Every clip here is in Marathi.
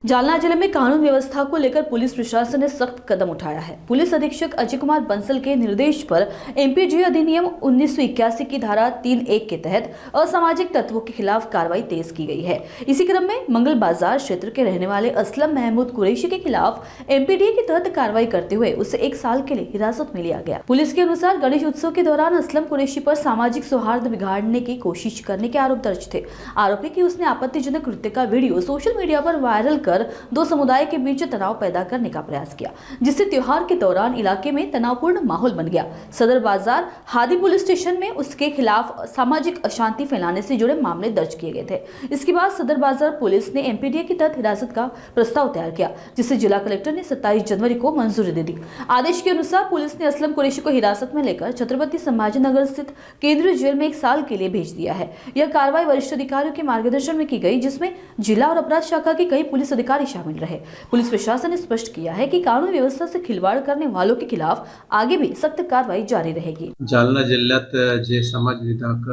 जालना जिले में कानून व्यवस्था को लेकर पुलिस प्रशासन ने सख्त कदम उठाया है। पुलिस अधीक्षक अजय कुमार बंसल के निर्देश पर एमपीजी अधिनियम 1981 की धारा 3(1) के तहत असामाजिक तत्वों के खिलाफ कार्रवाई तेज की गई है। इसी क्रम में मंगल बाजार क्षेत्र के रहने वाले असलम महमूद कुरैशी के खिलाफ एमपीडी के तहत कार्रवाई करते हुए उसे 1 साल के लिए हिरासत में लिया गया। पुलिस के अनुसार गणेश उत्सव के दौरान असलम कुरैशी पर सामाजिक सौहार्द बिगाड़ने की कोशिश करने के आरोप दर्ज थे। आरोपी की उसने आपत्तिजनक कृत्य का वीडियो सोशल मीडिया पर वायरल कर दो समुदाय के बीच तनाव पैदा करने का प्रयास किया, जिससे त्योहार के दौरान इलाके में तनावपूर्ण माहौल बन गया। सदर बाजार हादी पुलिस स्टेशन में उसके खिलाफ सामाजिक अशांति फैलाने से जुड़े मामले दर्ज किए गए थे। इसके बाद सदर बाजार पुलिस ने एमपीडीए के तहत हिरासत का प्रस्ताव तैयार किया, जिसे जिला कलेक्टर ने 27 जनवरी को मंजूरी दे दी। आदेश के अनुसार पुलिस ने असलम कुरैशी को हिरासत में लेकर छत्रपति संभाजीनगर स्थित केंद्रीय जेल में 1 साल के लिए भेज दिया है। यह कार्रवाई वरिष्ठ अधिकारियों के मार्गदर्शन में की गई, जिसमें जिला और अपराध शाखा के कई पुलिस अधिकारी शामिल रहे। पुलिस प्रशासन ने स्पष्ट किया है कि कानून व्यवस्था से खिलवाड़ करने वालों के खिलाफ आगे भी सख्त कार्रवाई जारी रहेगी। जालना जिल्ह्यात जे समाज विघातक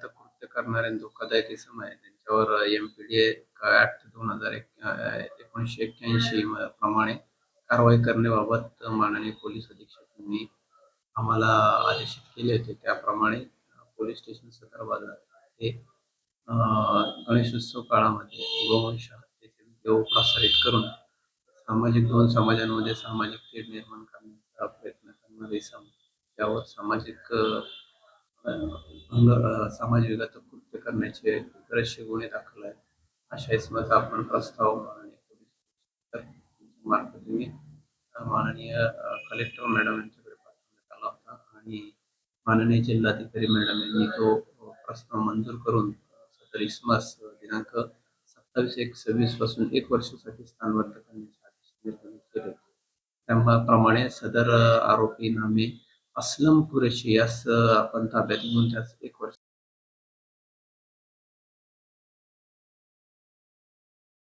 कृत्य करणारे धोकादायक इसम आहे त्यांच्यावर एमपीडीए ऍक्ट 1981 प्रमाणे कारवाई करण्याबाबत माननीय पोलीस अधीक्षकांनी आम्हाला आदेशित केले होते। त्याप्रमाणे पोलीस स्टेशन सदर बाजार हे गणेशोत्सव काळामध्ये गोवंश हत्येचे व्हिडिओ प्रसारित करून दोन समाजांमध्ये सामाजिक तेढ निर्माण करण्याचा प्रयत्न करणारे इसम त्यावर समाज विघातक कृत्य करण्याचे बरेचसे गुन्हे दाखल आहेत। अशा इसमाचा आपण प्रस्ताव माननीय पोलीस मार्फत माननीय कलेक्टर मॅडम यांच्याकडे पाठवण्यात आला होता आणि माननीय जिल्हाधिकारी मॅडम यांनी तो प्रस्ताव मंजूर करून सदर इसमास दिनांक 27/1/26 पासून 1 वर्षासाठी स्थानबद्ध करण्याचे आदेश निर्गमित केले। त्याप्रमाणे सदर आरोपी नामे असलम कुरैशी यास आपण ताब्यात घेऊन त्यास 1